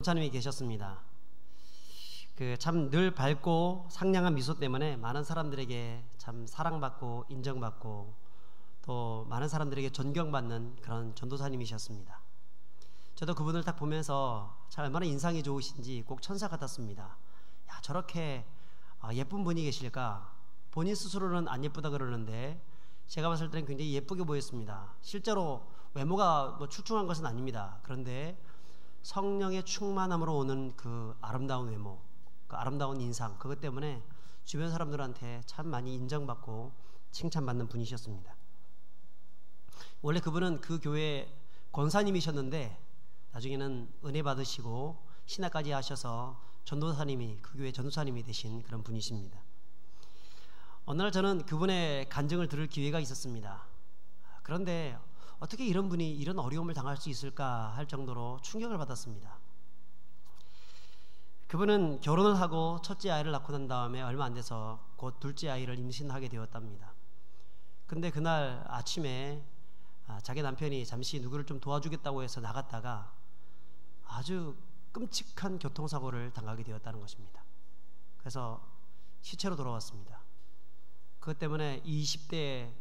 전도사님이 계셨습니다. 참 늘 밝고 상냥한 미소 때문에 많은 사람들에게 참 사랑받고 인정받고 또 많은 사람들에게 존경받는 그런 전도사님이셨습니다. 저도 그분을 딱 보면서 참 얼마나 인상이 좋으신지 꼭 천사 같았습니다. 야, 저렇게 예쁜 분이 계실까? 본인 스스로는 안 예쁘다 그러는데 제가 봤을 때는 굉장히 예쁘게 보였습니다. 실제로 외모가 출중한 것은 아닙니다. 그런데 성령의 충만함으로 오는 그 아름다운 외모, 그 아름다운 인상, 그것 때문에 주변 사람들한테 참 많이 인정받고 칭찬받는 분이셨습니다. 원래 그분은 그 교회 권사님이셨는데 나중에는 은혜 받으시고 신학까지 하셔서 전도사님이, 그 교회 전도사님이 되신 그런 분이십니다. 어느 날 저는 그분의 간증을 들을 기회가 있었습니다. 그런데 어떻게 이런 분이 이런 어려움을 당할 수 있을까 할 정도로 충격을 받았습니다. 그분은 결혼을 하고 첫째 아이를 낳고 난 다음에 얼마 안 돼서 곧 둘째 아이를 임신하게 되었답니다. 근데 그날 아침에 자기 남편이 잠시 누구를 좀 도와주겠다고 해서 나갔다가 아주 끔찍한 교통사고를 당하게 되었다는 것입니다. 그래서 시체로 돌아왔습니다. 그것 때문에 20대의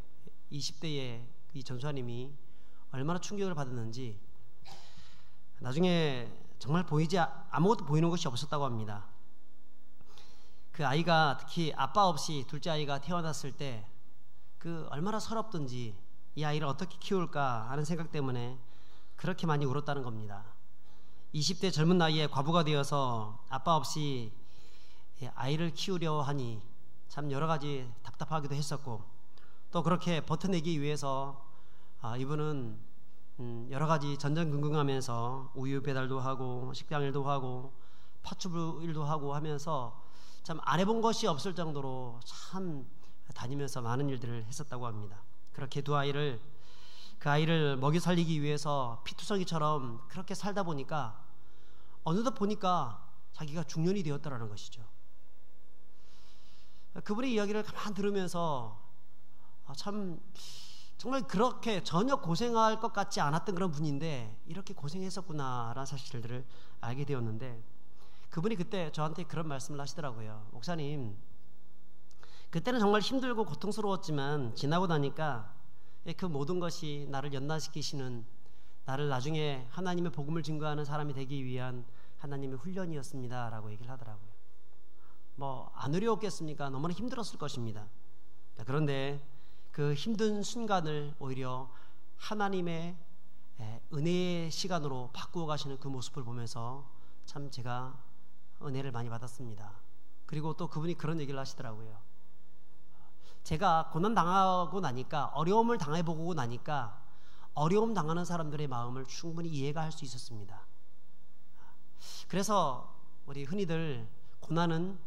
이 전사님이 얼마나 충격을 받았는지 나중에 정말 아무것도 보이는 것이 없었다고 합니다. 그 아이가 특히 아빠 없이 둘째 아이가 태어났을 때 그 얼마나 서럽든지 이 아이를 어떻게 키울까 하는 생각 때문에 그렇게 많이 울었다는 겁니다. 20대 젊은 나이에 과부가 되어서 아빠 없이 아이를 키우려 하니 참 여러 가지 답답하기도 했었고 또 그렇게 버텨내기 위해서 이분은 여러 가지 전전긍긍하면서 우유 배달도 하고 식당 일도 하고 파출부 일도 하고 하면서 참 안 해본 것이 없을 정도로 참 다니면서 많은 일들을 했었다고 합니다. 그렇게 그 아이를 먹여 살리기 위해서 피투성이처럼 그렇게 살다 보니까 어느덧 보니까 자기가 중년이 되었다라는 것이죠. 그분의 이야기를 가만 들으면서 참 정말 그렇게 전혀 고생할 것 같지 않았던 그런 분인데 이렇게 고생했었구나라는 사실들을 알게 되었는데 그분이 그때 저한테 그런 말씀을 하시더라고요. 목사님, 그때는 정말 힘들고 고통스러웠지만 지나고 나니까 그 모든 것이 나를 연단시키시는, 나를 나중에 하나님의 복음을 증거하는 사람이 되기 위한 하나님의 훈련이었습니다 라고 얘기를 하더라고요. 안 어려웠겠습니까? 너무나 힘들었을 것입니다. 그런데 그 힘든 순간을 오히려 하나님의 은혜의 시간으로 바꾸어 가시는 그 모습을 보면서 참 제가 은혜를 많이 받았습니다. 그리고 또 그분이 그런 얘기를 하시더라고요. 제가 고난 당하고 나니까, 어려움을 당해보고 나니까 어려움 당하는 사람들의 마음을 충분히 이해가 할 수 있었습니다. 그래서 우리 흔히들 고난은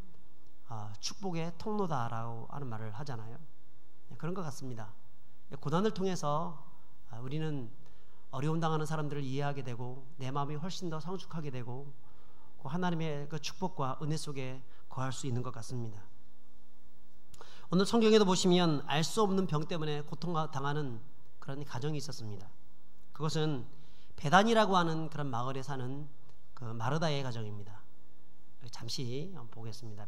축복의 통로다라고 하는 말을 하잖아요. 그런 것 같습니다. 고난을 통해서 우리는 어려움 당하는 사람들을 이해하게 되고 내 마음이 훨씬 더 성숙하게 되고 하나님의 그 축복과 은혜 속에 거할 수 있는 것 같습니다. 오늘 성경에도 보시면 알 수 없는 병 때문에 고통당하는 그런 가정이 있었습니다. 그것은 베단이라고 하는 그런 마을에 사는 그 마르다의 가정입니다. 잠시 보겠습니다.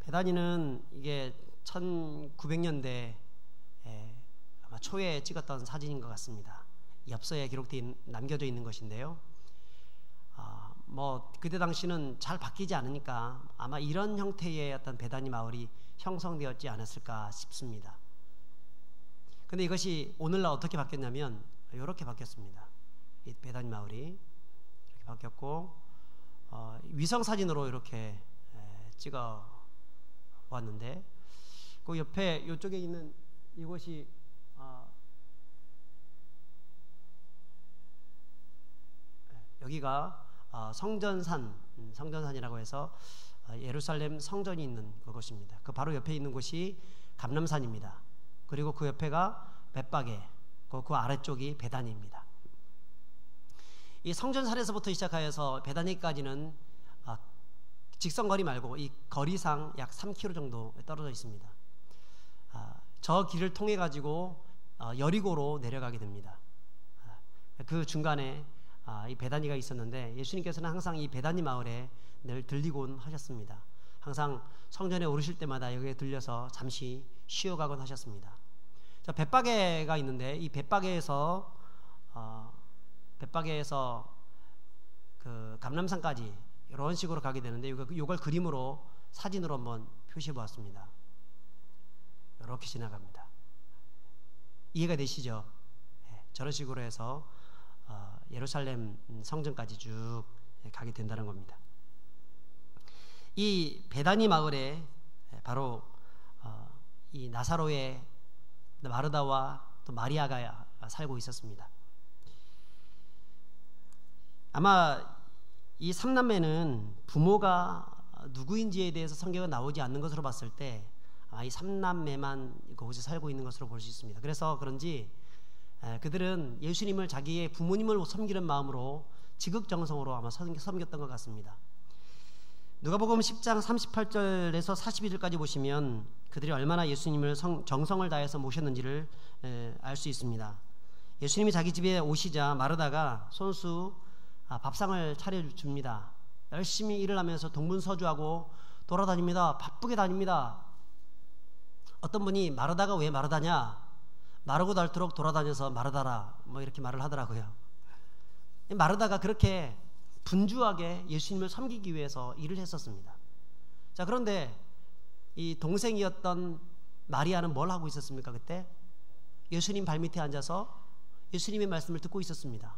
베다니는 이게 1900년대 아마 초에 찍었던 사진인 것 같습니다. 엽서에 남겨져 있는 것인데요. 그때 당시는 잘 바뀌지 않으니까 아마 이런 형태의 어떤 베다니 마을이 형성되었지 않았을까 싶습니다. 근데 이것이 오늘날 어떻게 바뀌었냐면 이렇게 바뀌었습니다. 이 베다니 마을이 이렇게 바뀌었고 위성사진으로 이렇게 찍어 왔는데 그 옆에 이쪽에 있는 이곳이 여기가 성전산이라고 해서 예루살렘 성전이 있는 그곳입니다. 그 바로 옆에 있는 곳이 감람산입니다. 그리고 그 옆에가 벳바게, 그 아래쪽이 베다니입니다. 이 성전산에서부터 시작하여서 베다니까지는 직선거리 말고 이 거리상 약 3km 정도 떨어져 있습니다. 저 길을 통해 가지고 여리고로 내려가게 됩니다. 그 중간에 이 베다니가 있었는데 예수님께서는 항상 이 베다니 마을에 늘 들리곤 하셨습니다. 항상 성전에 오르실 때마다 여기에 들려서 잠시 쉬어가곤 하셨습니다. 자, 벳바게가 있는데 이 벳바게에서 그 감람산까지 이런 식으로 가게 되는데 이걸 그림으로 사진으로 한번 표시해 보았습니다. 이렇게 지나갑니다. 이해가 되시죠? 네, 저런 식으로 해서 예루살렘 성전까지 쭉 가게 된다는 겁니다. 이 베다니 마을에 바로 이 나사로의 마르다와 또 마리아가 살고 있었습니다. 아마 이 3남매는 부모가 누구인지에 대해서 성경에 나오지 않는 것으로 봤을 때 이 3남매만 거기서 살고 있는 것으로 볼 수 있습니다. 그래서 그런지 그들은 예수님을 자기의 부모님을 섬기는 마음으로 지극정성으로 아마 섬겼던 것 같습니다. 누가복음 10장 38절에서 42절까지 보시면 그들이 얼마나 예수님을 정성을 다해서 모셨는지를 알 수 있습니다. 예수님이 자기 집에 오시자 마르다가 손수 밥상을 차려줍니다. 열심히 일을 하면서 동분서주하고 돌아다닙니다. 바쁘게 다닙니다. 어떤 분이 마르다가 왜 마르다냐? 마르고 닳도록 돌아다녀서 마르다라 뭐 이렇게 말을 하더라고요. 마르다가 그렇게 분주하게 예수님을 섬기기 위해서 일을 했었습니다. 자, 그런데 이 동생이었던 마리아는 뭘 하고 있었습니까? 그때 예수님 발밑에 앉아서 예수님의 말씀을 듣고 있었습니다.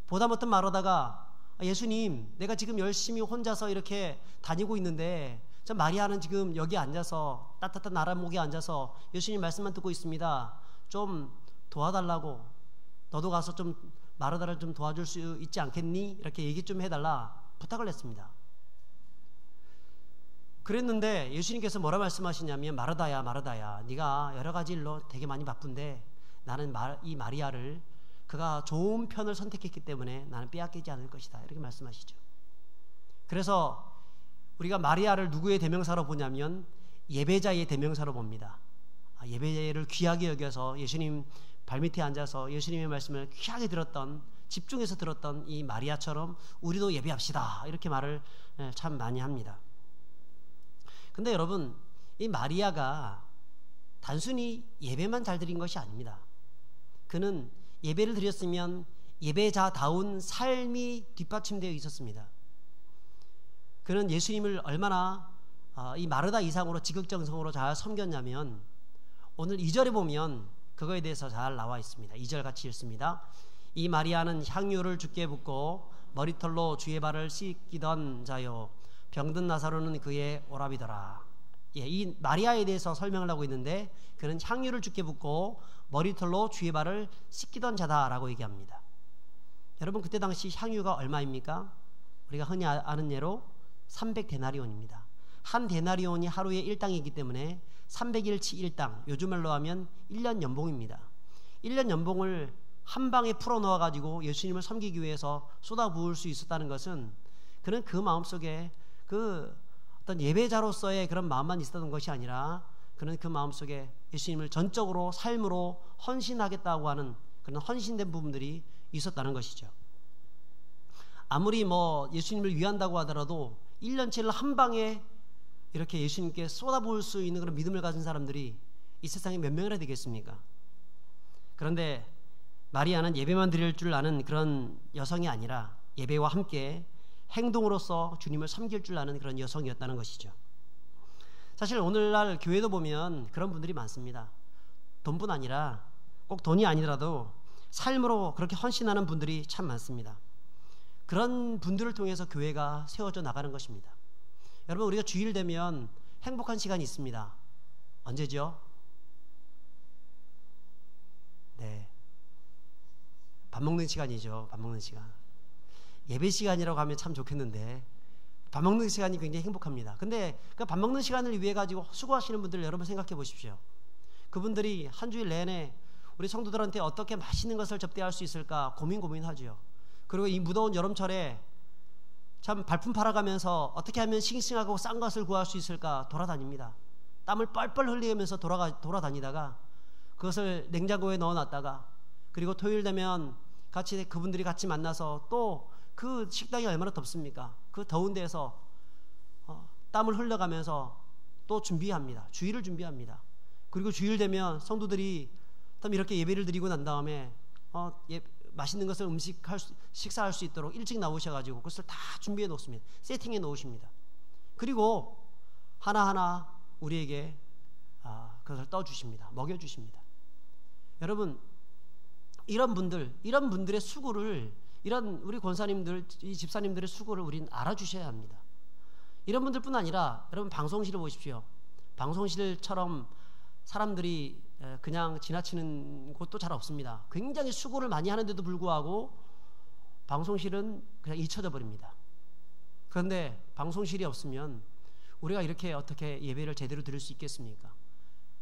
보다 못한 마르다가 예수님, 내가 지금 열심히 혼자서 이렇게 다니고 있는데 저 마리아는 지금 여기 앉아서 따뜻한 나라목에 앉아서 예수님 말씀만 듣고 있습니다. 좀 도와달라고, 너도 가서 좀 마르다를 좀 도와줄 수 있지 않겠니? 이렇게 얘기 좀 해달라 부탁을 했습니다. 그랬는데 예수님께서 뭐라 말씀하시냐면 마르다야 네가 여러 가지 일로 되게 많이 바쁜데 나는 이 마리아를 그가 좋은 편을 선택했기 때문에 나는 빼앗기지 않을 것이다 이렇게 말씀하시죠. 그래서 우리가 마리아를 누구의 대명사로 보냐면 예배자의 대명사로 봅니다. 예배를 귀하게 여겨서 예수님 발밑에 앉아서 예수님의 말씀을 귀하게 들었던, 집중해서 들었던 이 마리아처럼 우리도 예배합시다 이렇게 말을 참 많이 합니다. 근데 여러분, 이 마리아가 단순히 예배만 잘 드린 것이 아닙니다. 그는 예배를 드렸으면 예배자다운 삶이 뒷받침되어 있었습니다. 그는 예수님을 얼마나 이 마르다 이상으로 지극정성으로 잘 섬겼냐면 오늘 2절에 보면 그거에 대해서 잘 나와 있습니다. 2절 같이 읽습니다. 이 마리아는 향유를 주께 붓고 머리털로 주의 발을 씻기던 자요 병든 나사로는 그의 오라비더라. 이 마리아에 대해서 설명을 하고 있는데 그는 향유를 주께 붓고 머리털로 주의 발을 씻기던 자다라고 얘기합니다. 여러분, 그때 당시 향유가 얼마입니까? 우리가 흔히 아는 예로 300데나리온입니다. 한 데나리온이 하루의 일당이기 때문에 300일치 일당, 요즘 말로 하면 1년 연봉입니다. 1년 연봉을 한 방에 풀어 넣어 가지고 예수님을 섬기기 위해서 쏟아부을 수 있었다는 것은 그는 그 마음속에 그 어떤 예배자로서의 그런 마음만 있었던 것이 아니라 그는 그 마음속에 예수님을 전적으로 삶으로 헌신하겠다고 하는 그런 헌신된 부분들이 있었다는 것이죠. 아무리 뭐 예수님을 위한다고 하더라도 1년치를 한 방에 이렇게 예수님께 쏟아부을 수 있는 그런 믿음을 가진 사람들이 이 세상에 몇 명이나 되겠습니까? 그런데 마리아는 예배만 드릴 줄 아는 그런 여성이 아니라 예배와 함께 행동으로서 주님을 섬길 줄 아는 그런 여성이었다는 것이죠. 사실 오늘날 교회도 보면 그런 분들이 많습니다. 돈뿐 아니라 꼭 돈이 아니더라도 삶으로 그렇게 헌신하는 분들이 참 많습니다. 그런 분들을 통해서 교회가 세워져 나가는 것입니다. 여러분, 우리가 주일 되면 행복한 시간이 있습니다. 언제죠? 네, 밥 먹는 시간이죠. 밥 먹는 시간. 예배 시간이라고 하면 참 좋겠는데 밥 먹는 시간이 굉장히 행복합니다. 근데 그 밥 먹는 시간을 위해 가지고 수고하시는 분들 여러분 생각해 보십시오. 그분들이 한 주일 내내 우리 성도들한테 어떻게 맛있는 것을 접대할 수 있을까 고민하죠. 그리고 이 무더운 여름철에 참 발품 팔아가면서 어떻게 하면 싱싱하고 싼 것을 구할 수 있을까 돌아다닙니다. 땀을 뻘뻘 흘리면서 돌아다니다가 그것을 냉장고에 넣어놨다가 그리고 토요일 되면 같이 그분들이 같이 만나서 또 그 식당이 얼마나 덥습니까? 그 더운 데에서 땀을 흘려가면서 또 준비합니다. 주일을 준비합니다. 그리고 주일 되면 성도들이 이렇게 예배를 드리고 난 다음에 맛있는 것을 식사할 수 있도록 일찍 나오셔가지고 그것을 다 준비해 놓습니다. 세팅해 놓으십니다. 그리고 하나하나 우리에게 그것을 떠주십니다. 먹여주십니다. 여러분, 이런 분들의 수고를, 이런 우리 권사님들, 이 집사님들의 수고를 우리는 알아주셔야 합니다. 이런 분들뿐 아니라 여러분, 방송실을 보십시오. 방송실처럼 사람들이 그냥 지나치는 곳도 잘 없습니다. 굉장히 수고를 많이 하는데도 불구하고 방송실은 그냥 잊혀져 버립니다. 그런데 방송실이 없으면 우리가 이렇게 어떻게 예배를 제대로 드릴 수 있겠습니까?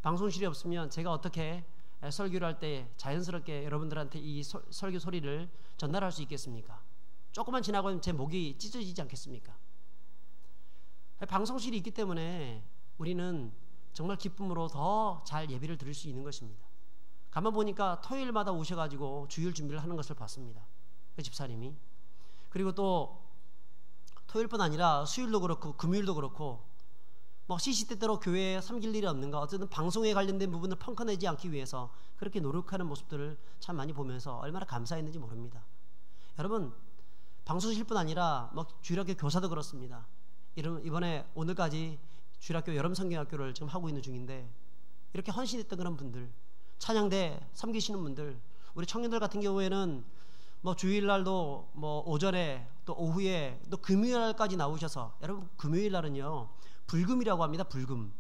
방송실이 없으면 제가 어떻게 설교를 할 때 자연스럽게 여러분들한테 이 설교 소리를 전달할 수 있겠습니까? 조금만 지나고 제 목이 찢어지지 않겠습니까? 방송실이 있기 때문에 우리는 정말 기쁨으로 더 잘 예배를 드릴 수 있는 것입니다. 가만 보니까 토요일마다 오셔가지고 주일 준비를 하는 것을 봤습니다. 그 집사님이. 그리고 또 토요일뿐 아니라 수요일도 그렇고 금요일도 그렇고 시시때때로 교회에 섬길 일이 없는가, 어쨌든 방송에 관련된 부분을 펑크내지 않기 위해서 그렇게 노력하는 모습들을 참 많이 보면서 얼마나 감사했는지 모릅니다. 여러분, 방송실뿐 아니라 주일학교 교사도 그렇습니다. 이번에 오늘까지 주일학교 여름성경학교를 지금 하고 있는 중인데, 이렇게 헌신했던 그런 분들, 찬양대 섬기시는 분들, 우리 청년들 같은 경우에는 주일날도 오전에 또 오후에 또 금요일날까지 나오셔서, 여러분 금요일날은요 불금이라고 합니다. 불금은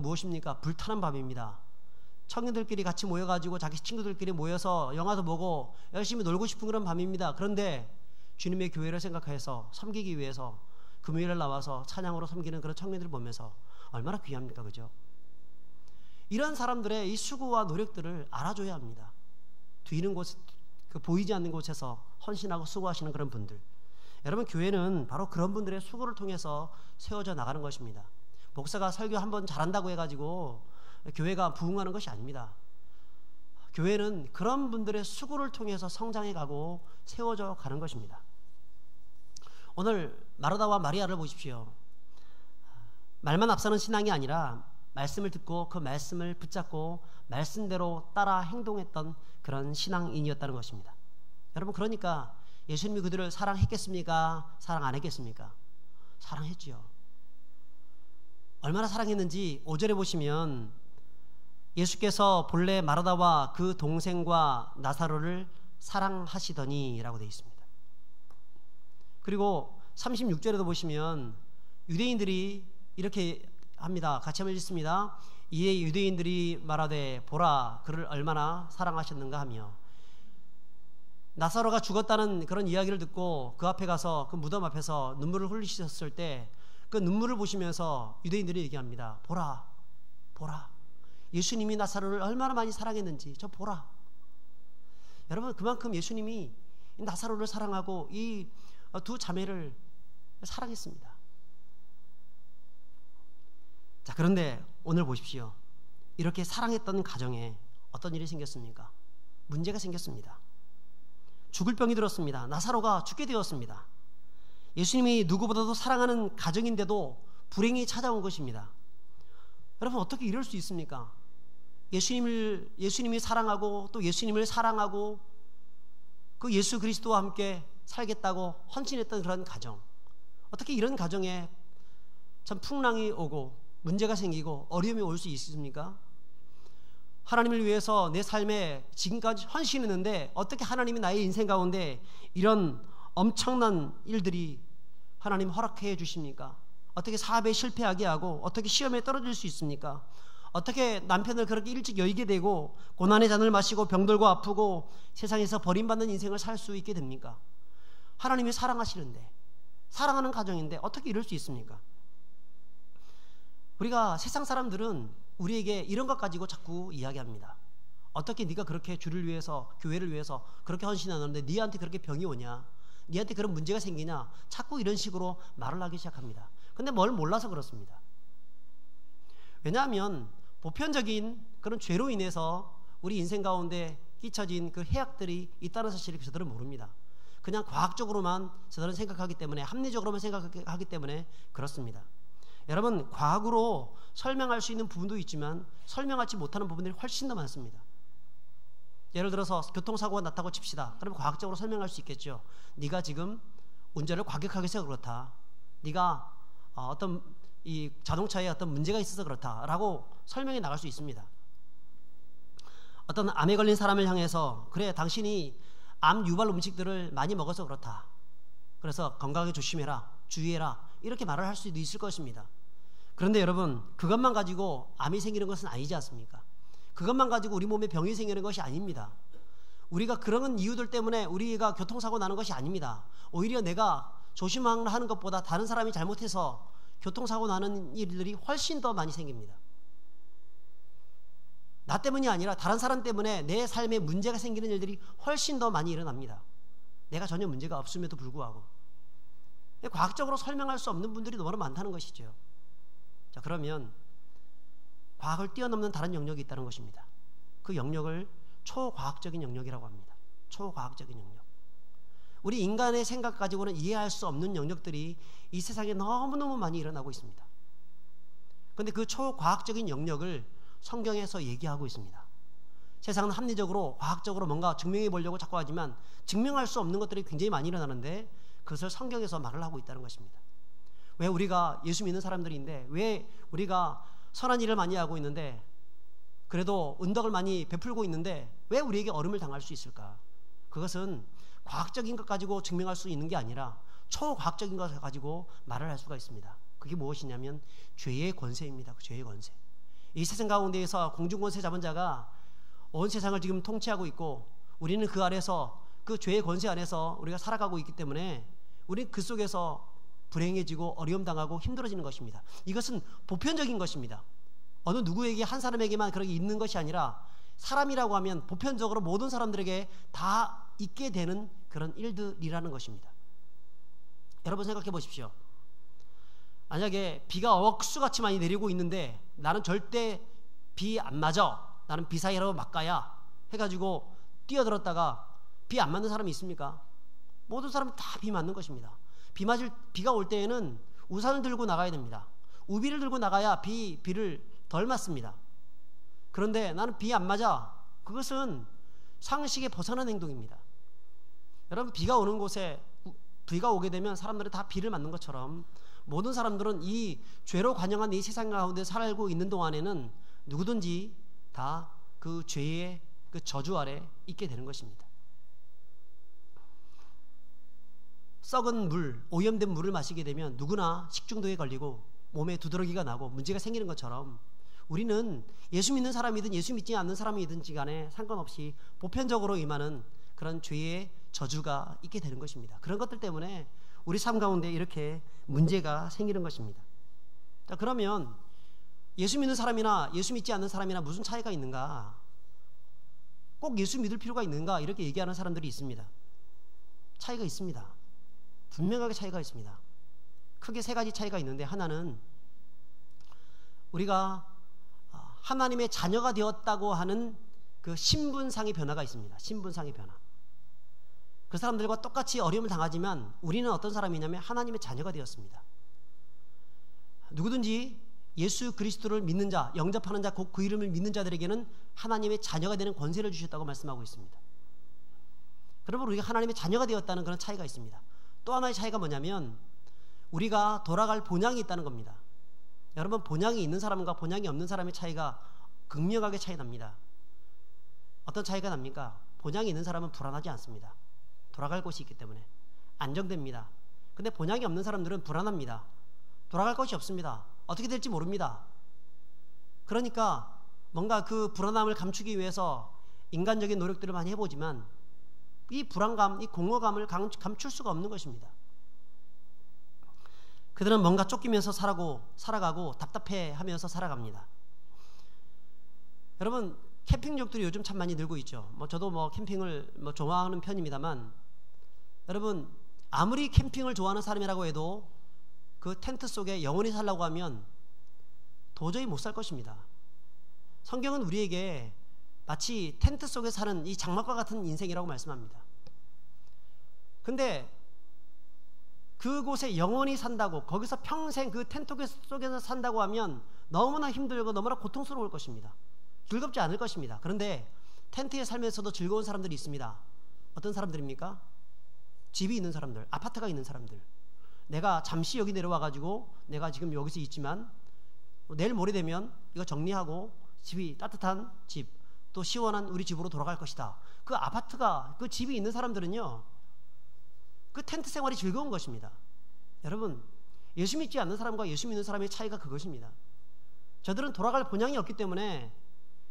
무엇입니까? 불타는 밤입니다. 청년들끼리 같이 모여가지고 자기 친구들끼리 모여서 영화도 보고 열심히 놀고 싶은 그런 밤입니다. 그런데 주님의 교회를 생각해서 섬기기 위해서 금요일에 나와서 찬양으로 섬기는 그런 청년들을 보면서 얼마나 귀합니까? 그죠? 이런 사람들의 이 수고와 노력들을 알아줘야 합니다. 뒤는 곳, 보이지 않는 곳에서 헌신하고 수고하시는 그런 분들, 여러분, 교회는 바로 그런 분들의 수고를 통해서 세워져 나가는 것입니다. 목사가 설교 한번 잘한다고 해가지고 교회가 부흥하는 것이 아닙니다. 교회는 그런 분들의 수고를 통해서 성장해가고 세워져 가는 것입니다. 오늘 마르다와 마리아를 보십시오. 말만 앞서는 신앙이 아니라 말씀을 듣고 그 말씀을 붙잡고 말씀대로 따라 행동했던 그런 신앙인이었다는 것입니다. 여러분, 그러니까 예수님이 그들을 사랑했겠습니까? 사랑 안 했겠습니까? 사랑했지요. 얼마나 사랑했는지 5절에 보시면 예수께서 본래 마르다와 그 동생과 나사로를 사랑하시더니 라고 되어 있습니다. 그리고 36절에도 보시면 유대인들이 이렇게 합니다. 같이 한번 읽습니다. 이에 유대인들이 말하되 보라 그를 얼마나 사랑하셨는가 하며, 나사로가 죽었다는 그런 이야기를 듣고 그 앞에 가서 그 무덤 앞에서 눈물을 흘리셨을 때 그 눈물을 보시면서 유대인들이 얘기합니다. 보라 예수님이 나사로를 얼마나 많이 사랑했는지 저 보라. 여러분, 그만큼 예수님이 나사로를 사랑하고 이 두 자매를 사랑했습니다. 자, 그런데 오늘 보십시오. 이렇게 사랑했던 가정에 어떤 일이 생겼습니까? 문제가 생겼습니다. 죽을 병이 들었습니다. 나사로가 죽게 되었습니다. 예수님이 누구보다도 사랑하는 가정인데도 불행이 찾아온 것입니다. 여러분, 어떻게 이럴 수 있습니까? 예수님이 사랑하고 또 예수님을 사랑하고 그 예수 그리스도와 함께 살겠다고 헌신했던 그런 가정, 어떻게 이런 가정에 참 풍랑이 오고 문제가 생기고 어려움이 올 수 있습니까? 하나님을 위해서 내 삶에 지금까지 헌신했는데 어떻게 하나님이 나의 인생 가운데 이런 엄청난 일들이 하나님 허락해 주십니까? 어떻게 사업에 실패하게 하고 어떻게 시험에 떨어질 수 있습니까? 어떻게 남편을 그렇게 일찍 여의게 되고 고난의 잔을 마시고 병들고 아프고 세상에서 버림받는 인생을 살 수 있게 됩니까? 하나님이 사랑하시는데, 사랑하는 가정인데 어떻게 이럴 수 있습니까? 우리가 세상 사람들은 우리에게 이런 것 가지고 자꾸 이야기합니다. 어떻게 네가 그렇게 주를 위해서, 교회를 위해서 그렇게 헌신하는데 네한테 그렇게 병이 오냐, 네한테 그런 문제가 생기냐, 자꾸 이런 식으로 말을 하기 시작합니다. 근데 뭘 몰라서 그렇습니다. 왜냐하면 보편적인 그런 죄로 인해서 우리 인생 가운데 잊혀진 그 해악들이 있다는 사실을 저들은 모릅니다. 그냥 과학적으로만 저들은 생각하기 때문에, 합리적으로만 생각하기 때문에 그렇습니다. 여러분, 과학으로 설명할 수 있는 부분도 있지만 설명하지 못하는 부분들이 훨씬 더 많습니다. 예를 들어서 교통사고가 났다고 칩시다. 그러면 과학적으로 설명할 수 있겠죠. 네가 지금 운전을 과격하게 해서 그렇다. 네가 어떤 이 자동차에 어떤 문제가 있어서 그렇다라고 설명해 나갈 수 있습니다. 어떤 암에 걸린 사람을 향해서 그래, 당신이 암 유발 음식들을 많이 먹어서 그렇다. 그래서 건강하게 조심해라, 주의해라, 이렇게 말을 할 수도 있을 것입니다. 그런데 여러분, 그것만 가지고 암이 생기는 것은 아니지 않습니까? 그것만 가지고 우리 몸에 병이 생기는 것이 아닙니다. 우리가 그런 이유들 때문에 우리가 교통사고 나는 것이 아닙니다. 오히려 내가 조심하는 것보다 다른 사람이 잘못해서 교통사고 나는 일들이 훨씬 더 많이 생깁니다. 나 때문이 아니라 다른 사람 때문에 내 삶에 문제가 생기는 일들이 훨씬 더 많이 일어납니다. 내가 전혀 문제가 없음에도 불구하고. 과학적으로 설명할 수 없는 분들이 너무 많다는 것이죠. 자, 그러면 과학을 뛰어넘는 다른 영역이 있다는 것입니다. 그 영역을 초과학적인 영역이라고 합니다. 초과학적인 영역. 우리 인간의 생각 가지고는 이해할 수 없는 영역들이 이 세상에 너무너무 많이 일어나고 있습니다. 그런데 그 초과학적인 영역을 성경에서 얘기하고 있습니다. 세상은 합리적으로 과학적으로 뭔가 증명해 보려고 자꾸 하지만 증명할 수 없는 것들이 굉장히 많이 일어나는데 그것을 성경에서 말을 하고 있다는 것입니다. 왜 우리가 예수 믿는 사람들인데, 왜 우리가 선한 일을 많이 하고 있는데, 그래도 은덕을 많이 베풀고 있는데 왜 우리에게 어려움을 당할 수 있을까? 그것은 과학적인 것 가지고 증명할 수 있는 게 아니라 초과학적인 것을 가지고 말을 할 수가 있습니다. 그게 무엇이냐면 죄의 권세입니다. 그 죄의 권세. 이 세상 가운데에서 공중권세 잡은 자가 온 세상을 지금 통치하고 있고, 우리는 그 아래서, 그 죄의 권세 안에서 우리가 살아가고 있기 때문에 우리는 그 속에서 불행해지고 어려움 당하고 힘들어지는 것입니다. 이것은 보편적인 것입니다. 어느 누구에게, 한 사람에게만 그렇게 있는 것이 아니라 사람이라고 하면 보편적으로 모든 사람들에게 다 있게 되는 그런 일들이라는 것입니다. 여러분 생각해 보십시오. 만약에 비가 억수같이 많이 내리고 있는데 나는 절대 비 안 맞아, 나는 비 사이라고 막가야 해가지고 뛰어들었다가 비 안 맞는 사람이 있습니까? 모든 사람은 다 비 맞는 것입니다. 비가 올 때에는 우산을 들고 나가야 됩니다. 우비를 들고 나가야 비를 덜 맞습니다. 그런데 나는 비 안 맞아, 그것은 상식에 벗어난 행동입니다. 여러분, 비가 오는 곳에, 비가 오게 되면 사람들은 다 비를 맞는 것처럼 모든 사람들은 이 죄로 관영한 이 세상 가운데 살고 있는 동안에는 누구든지 다 그 죄의 그 저주 아래 있게 되는 것입니다. 썩은 물, 오염된 물을 마시게 되면 누구나 식중독에 걸리고 몸에 두드러기가 나고 문제가 생기는 것처럼 우리는 예수 믿는 사람이든 예수 믿지 않는 사람이든지 간에 상관없이 보편적으로 임하는 그런 죄의 저주가 있게 되는 것입니다. 그런 것들 때문에 우리 삶 가운데 이렇게 문제가 생기는 것입니다. 자, 그러면 예수 믿는 사람이나 예수 믿지 않는 사람이나 무슨 차이가 있는가? 꼭 예수 믿을 필요가 있는가? 이렇게 얘기하는 사람들이 있습니다. 차이가 있습니다. 분명하게 차이가 있습니다. 크게 세 가지 차이가 있는데, 하나는 우리가 하나님의 자녀가 되었다고 하는 그 신분상의 변화가 있습니다. 신분상의 변화. 그 사람들과 똑같이 어려움을 당하지만 우리는 어떤 사람이냐면 하나님의 자녀가 되었습니다. 누구든지 예수 그리스도를 믿는 자, 영접하는 자, 곧 그 이름을 믿는 자들에게는 하나님의 자녀가 되는 권세를 주셨다고 말씀하고 있습니다. 그러면 우리가 하나님의 자녀가 되었다는 그런 차이가 있습니다. 또 하나의 차이가 뭐냐면 우리가 돌아갈 본향이 있다는 겁니다. 여러분, 본향이 있는 사람과 본향이 없는 사람의 차이가 극명하게 차이 납니다. 어떤 차이가 납니까? 본향이 있는 사람은 불안하지 않습니다. 돌아갈 곳이 있기 때문에 안정됩니다. 근데 본향이 없는 사람들은 불안합니다. 돌아갈 곳이 없습니다. 어떻게 될지 모릅니다. 그러니까 뭔가 그 불안함을 감추기 위해서 인간적인 노력들을 많이 해보지만 이 불안감, 이 공허감을 감출 수가 없는 것입니다. 그들은 뭔가 쫓기면서 살아가고 답답해하면서 살아갑니다. 여러분, 캠핑족들이 요즘 참 많이 늘고 있죠. 저도 캠핑을 좋아하는 편입니다만, 여러분, 아무리 캠핑을 좋아하는 사람이라고 해도 그 텐트 속에 영원히 살라고 하면 도저히 못 살 것입니다. 성경은 우리에게 마치 텐트 속에 사는 이 장막과 같은 인생이라고 말씀합니다. 근데 그곳에 영원히 산다고, 거기서 평생 그 텐트 속에서 산다고 하면 너무나 힘들고 너무나 고통스러울 것입니다. 즐겁지 않을 것입니다. 그런데 텐트에 살면서도 즐거운 사람들이 있습니다. 어떤 사람들입니까? 집이 있는 사람들, 아파트가 있는 사람들. 내가 잠시 여기 내려와가지고 내가 지금 여기서 있지만 내일 모레 되면 이거 정리하고 집이 따뜻한 집, 또 시원한 우리 집으로 돌아갈 것이다. 그 아파트가, 그 집이 있는 사람들은요, 그 텐트 생활이 즐거운 것입니다. 여러분, 예수 믿지 않는 사람과 예수 믿는 사람의 차이가 그것입니다. 저들은 돌아갈 본향이 없기 때문에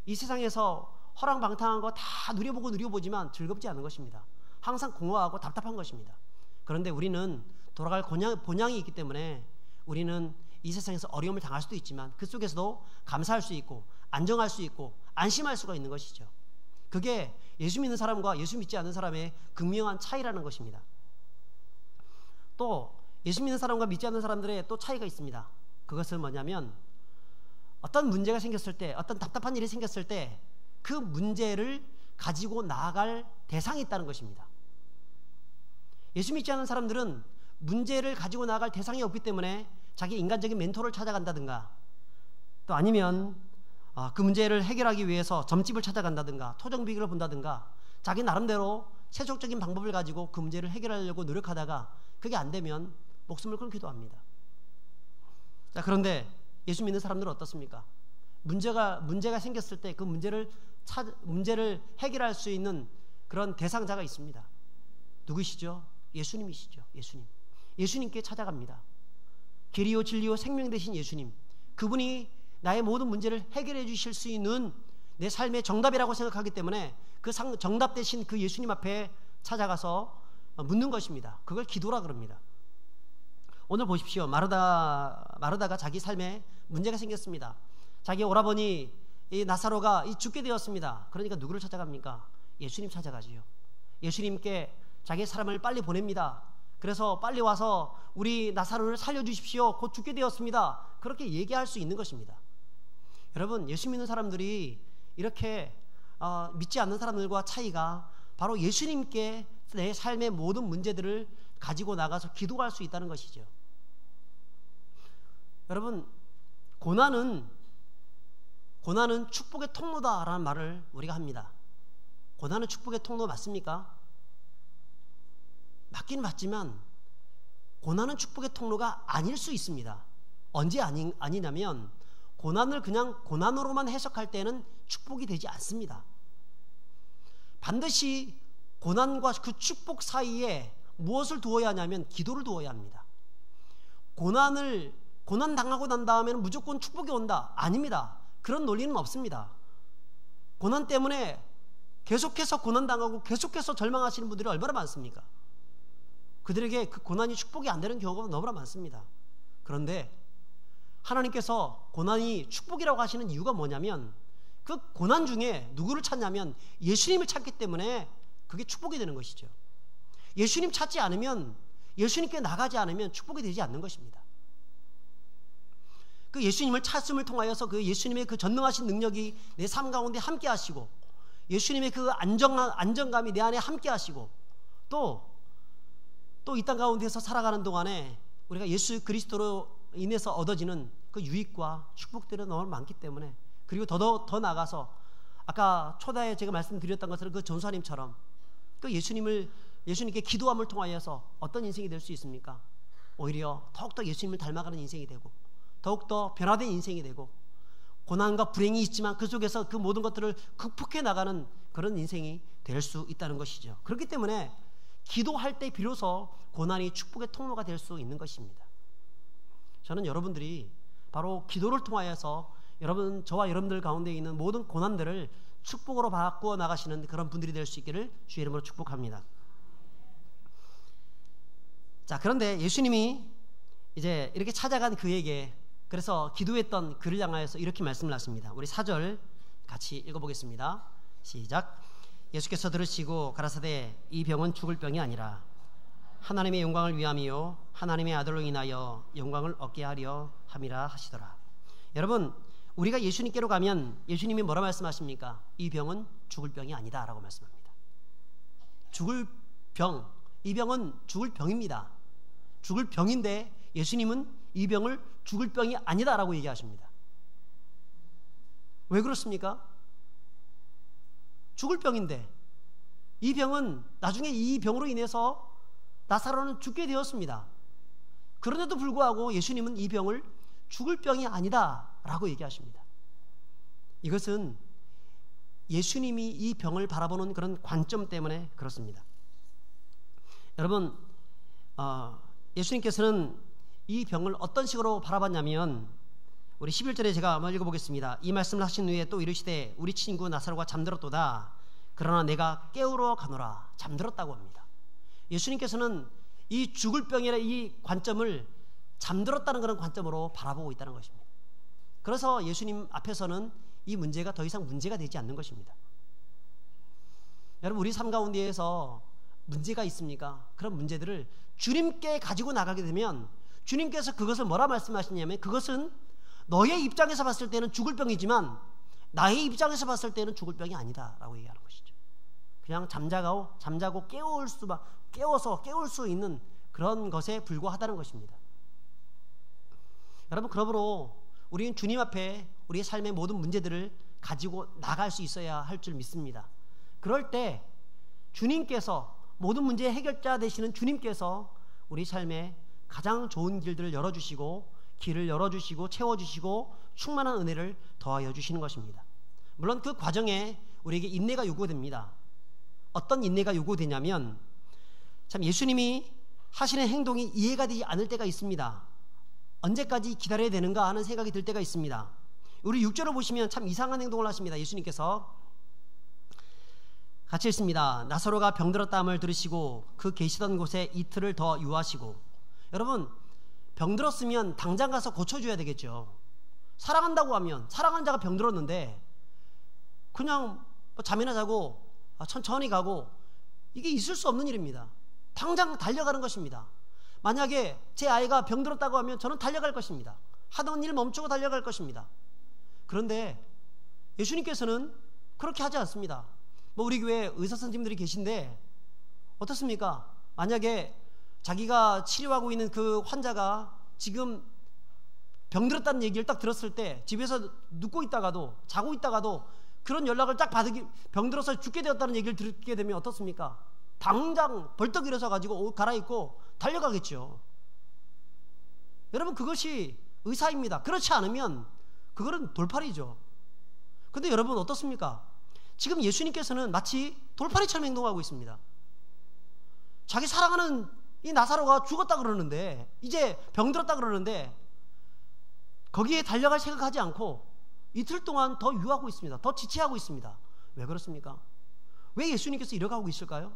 이 세상에서 허랑방탕한 거 다 누려보지만 즐겁지 않은 것입니다. 항상 공허하고 답답한 것입니다. 그런데 우리는 돌아갈 본향이 있기 때문에 우리는 이 세상에서 어려움을 당할 수도 있지만 그 속에서도 감사할 수 있고 안정할 수 있고 안심할 수가 있는 것이죠. 그게 예수 믿는 사람과 예수 믿지 않는 사람의 극명한 차이라는 것입니다. 또 예수 믿는 사람과 믿지 않는 사람들의 또 차이가 있습니다. 그것은 뭐냐면 어떤 문제가 생겼을 때, 어떤 답답한 일이 생겼을 때 그 문제를 가지고 나아갈 대상이 있다는 것입니다. 예수 믿지 않는 사람들은 문제를 가지고 나아갈 대상이 없기 때문에 자기 인간적인 멘토를 찾아간다든가, 또 아니면 그 문제를 해결하기 위해서 점집을 찾아간다든가, 토정비기를 본다든가, 자기 나름대로 세속적인 방법을 가지고 그 문제를 해결하려고 노력하다가 그게 안 되면 목숨을 끊기도 합니다. 자, 그런데 예수 믿는 사람들은 어떻습니까? 문제가 생겼을 때 그 문제를 해결할 수 있는 그런 대상자가 있습니다. 누구시죠? 예수님이시죠. 예수님께 찾아갑니다. 길이요 진리요 생명 되신 예수님, 그분이 나의 모든 문제를 해결해 주실 수 있는 내 삶의 정답이라고 생각하기 때문에 그 정답 되신 그 예수님 앞에 찾아가서 묻는 것입니다. 그걸 기도라 그럽니다. 오늘 보십시오. 마르다가 자기 삶에 문제가 생겼습니다. 자기 오라버니 이 나사로가 죽게 되었습니다. 그러니까 누구를 찾아갑니까? 예수님 찾아가지요. 예수님께 자기 사람을 빨리 보냅니다. 그래서 빨리 와서 우리 나사로를 살려주십시오. 곧 죽게 되었습니다. 그렇게 얘기할 수 있는 것입니다. 여러분, 예수 믿는 사람들이 이렇게 믿지 않는 사람들과 차이가 바로 예수님께 내 삶의 모든 문제들을 가지고 나가서 기도할 수 있다는 것이죠. 여러분, 고난은 축복의 통로다라는 말을 우리가 합니다. 고난은 축복의 통로 맞습니까? 맞긴 맞지만 고난은 축복의 통로가 아닐 수 있습니다. 언제 아니냐면 고난을 그냥 고난으로만 해석할 때는 축복이 되지 않습니다. 반드시 고난과 그 축복 사이에 무엇을 두어야 하냐면 기도를 두어야 합니다. 고난 당하고 난 다음에는 무조건 축복이 온다. 아닙니다. 그런 논리는 없습니다. 고난 때문에 계속해서 고난 당하고 계속해서 절망하시는 분들이 얼마나 많습니까? 그들에게 그 고난이 축복이 안 되는 경우가 너무나 많습니다. 그런데 하나님께서 고난이 축복이라고 하시는 이유가 뭐냐면 그 고난 중에 누구를 찾냐면 예수님을 찾기 때문에 그게 축복이 되는 것이죠. 예수님 찾지 않으면, 예수님께 나가지 않으면 축복이 되지 않는 것입니다. 그 예수님을 찾음을 통하여서 그 예수님의 그 전능하신 능력이 내 삶 가운데 함께 하시고, 예수님의 그 안정감이 내 안에 함께 하시고, 또 이 땅 가운데서 살아가는 동안에 우리가 예수 그리스도로 인해서 얻어지는 그 유익과 축복들은 너무 많기 때문에, 그리고 더 나아가서 아까 초대에 제가 말씀드렸던 것처럼 그 전사님처럼 그 예수님께 기도함을 통하여서 어떤 인생이 될 수 있습니까? 오히려 더욱더 예수님을 닮아가는 인생이 되고, 더욱더 변화된 인생이 되고, 고난과 불행이 있지만 그 속에서 그 모든 것들을 극복해 나가는 그런 인생이 될 수 있다는 것이죠. 그렇기 때문에 기도할 때 비로소 고난이 축복의 통로가 될 수 있는 것입니다. 저는 여러분들이 바로 기도를 통하여서 저와 여러분들 가운데 있는 모든 고난들을 축복으로 바꾸어 나가시는 그런 분들이 될 수 있기를 주의 이름으로 축복합니다. 자, 그런데 예수님이 이제 이렇게 찾아간 그에게, 그래서 기도했던 그를 향하여서 이렇게 말씀을 하십니다. 우리 4절 같이 읽어보겠습니다. 시작. 예수께서 들으시고 가라사대 이 병은 죽을 병이 아니라 하나님의 영광을 위함이요 하나님의 아들로 인하여 영광을 얻게 하려 함이라 하시더라. 여러분, 우리가 예수님께로 가면 예수님이 뭐라 말씀하십니까? 이 병은 죽을 병이 아니다 라고 말씀합니다. 죽을 병, 이 병은 죽을 병입니다. 죽을 병인데 예수님은 이 병을 죽을 병이 아니다 라고 얘기하십니다. 왜 그렇습니까? 죽을 병인데 이 병은 나중에 이 병으로 인해서 나사로는 죽게 되었습니다. 그런데도 불구하고 예수님은 이 병을 죽을 병이 아니다 라고 얘기하십니다. 이것은 예수님이 이 병을 바라보는 그런 관점 때문에 그렇습니다. 여러분, 예수님께서는 이 병을 어떤 식으로 바라봤냐면 우리 11절에 제가 한번 읽어보겠습니다. 이 말씀을 하신 후에 또 이르시되 우리 친구 나사로가 잠들었도다. 그러나 내가 깨우러 가노라. 잠들었다고 합니다. 예수님께서는 이 죽을 병이라 이 관점을 잠들었다는 그런 관점으로 바라보고 있다는 것입니다. 그래서 예수님 앞에서는 이 문제가 더 이상 문제가 되지 않는 것입니다. 여러분, 우리 삶 가운데에서 문제가 있습니까? 그런 문제들을 주님께 가지고 나가게 되면 주님께서 그것을 뭐라 말씀하시냐면 그것은 너의 입장에서 봤을 때는 죽을 병이지만 나의 입장에서 봤을 때는 죽을 병이 아니다 라고 얘기하는 것이죠. 그냥 잠자고 깨워서 깨울 수 있는 그런 것에 불과하다는 것입니다. 여러분, 그러므로 우리는 주님 앞에 우리의 삶의 모든 문제들을 가지고 나갈 수 있어야 할 줄 믿습니다. 그럴 때 주님께서 모든 문제의 해결자 되시는 주님께서 우리 삶에 가장 좋은 길들을 열어주시고 길을 열어주시고 채워주시고 충만한 은혜를 더하여 주시는 것입니다. 물론 그 과정에 우리에게 인내가 요구됩니다. 어떤 인내가 요구되냐면 참 예수님이 하시는 행동이 이해가 되지 않을 때가 있습니다. 언제까지 기다려야 되는가 하는 생각이 들 때가 있습니다. 우리 6절을 보시면 참 이상한 행동을 하십니다. 예수님께서 같이 읽습니다. 나사로가 병들었다함을 들으시고 그 계시던 곳에 이틀을 더 유하시고. 여러분, 병들었으면 당장 가서 고쳐줘야 되겠죠. 사랑한다고 하면 사랑하는 자가 병들었는데 그냥 잠이나 자고 천천히 가고 이게 있을 수 없는 일입니다. 당장 달려가는 것입니다. 만약에 제 아이가 병들었다고 하면 저는 달려갈 것입니다. 하던 일 멈추고 달려갈 것입니다. 그런데 예수님께서는 그렇게 하지 않습니다. 우리 교회에 의사 선생님들이 계신데 어떻습니까? 만약에 자기가 치료하고 있는 그 환자가 지금 병들었다는 얘기를 딱 들었을 때 집에서 눕고 있다가도 자고 있다가도 그런 연락을 딱 병들어서 죽게 되었다는 얘기를 듣게 되면 어떻습니까? 당장 벌떡 일어서 가지고 옷 갈아입고 달려가겠죠. 여러분, 그것이 의사입니다. 그렇지 않으면 그거는 돌팔이죠. 근데 여러분 어떻습니까? 지금 예수님께서는 마치 돌팔이처럼 행동하고 있습니다. 자기 사랑하는 이 나사로가 죽었다 그러는데 이제 병들었다 그러는데 거기에 달려갈 생각하지 않고 이틀 동안 더 유하고 있습니다. 더 지체하고 있습니다. 왜 그렇습니까? 왜 예수님께서 이러고 하고 있을까요?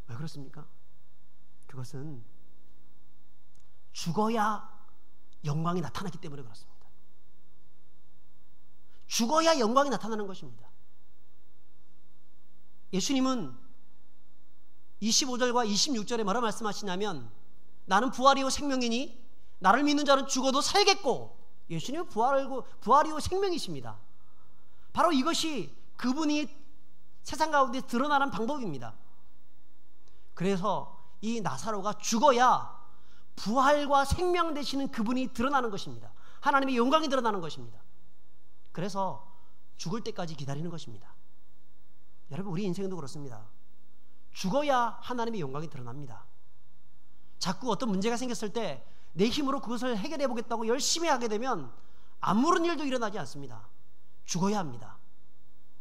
왜 그렇습니까? 그것은 죽어야 영광이 나타나기 때문에 그렇습니다. 죽어야 영광이 나타나는 것입니다. 예수님은 25절과 26절에 뭐라 말씀하시냐면 나는 부활이요 생명이니 나를 믿는 자는 죽어도 살겠고. 예수님은 부활이요 생명이십니다. 바로 이것이 그분이 세상 가운데 드러나는 방법입니다. 그래서 이 나사로가 죽어야 부활과 생명 되시는 그분이 드러나는 것입니다. 하나님의 영광이 드러나는 것입니다. 그래서 죽을 때까지 기다리는 것입니다. 여러분, 우리 인생도 그렇습니다. 죽어야 하나님의 영광이 드러납니다. 자꾸 어떤 문제가 생겼을 때 내 힘으로 그것을 해결해 보겠다고 열심히 하게 되면 아무런 일도 일어나지 않습니다. 죽어야 합니다.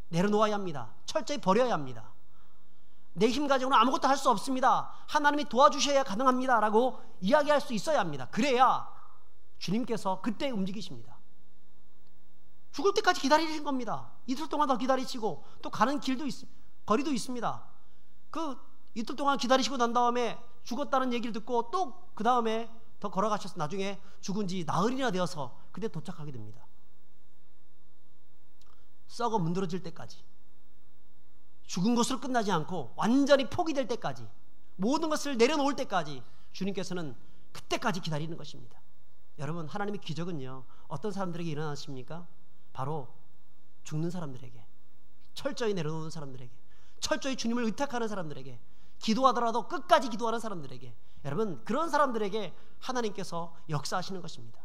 내려놓아야 합니다. 철저히 버려야 합니다. 내 힘 가지고는 아무것도 할 수 없습니다. 하나님이 도와주셔야 가능합니다 라고 이야기할 수 있어야 합니다. 그래야 주님께서 그때 움직이십니다. 죽을 때까지 기다리신 겁니다. 이틀 동안 더 기다리시고 또 가는 거리도 있습니다. 그 이틀 동안 기다리시고 난 다음에 죽었다는 얘기를 듣고 또 그 다음에 더 걸어가셔서 나중에 죽은 지 나흘이나 되어서 그때 도착하게 됩니다. 썩어 문드러질 때까지, 죽은 것으로 끝나지 않고 완전히 포기될 때까지, 모든 것을 내려놓을 때까지 주님께서는 그때까지 기다리는 것입니다. 여러분, 하나님의 기적은요, 어떤 사람들에게 일어나십니까? 바로 죽는 사람들에게, 철저히 내려놓는 사람들에게, 철저히 주님을 의탁하는 사람들에게, 기도하더라도 끝까지 기도하는 사람들에게, 여러분, 그런 사람들에게 하나님께서 역사하시는 것입니다.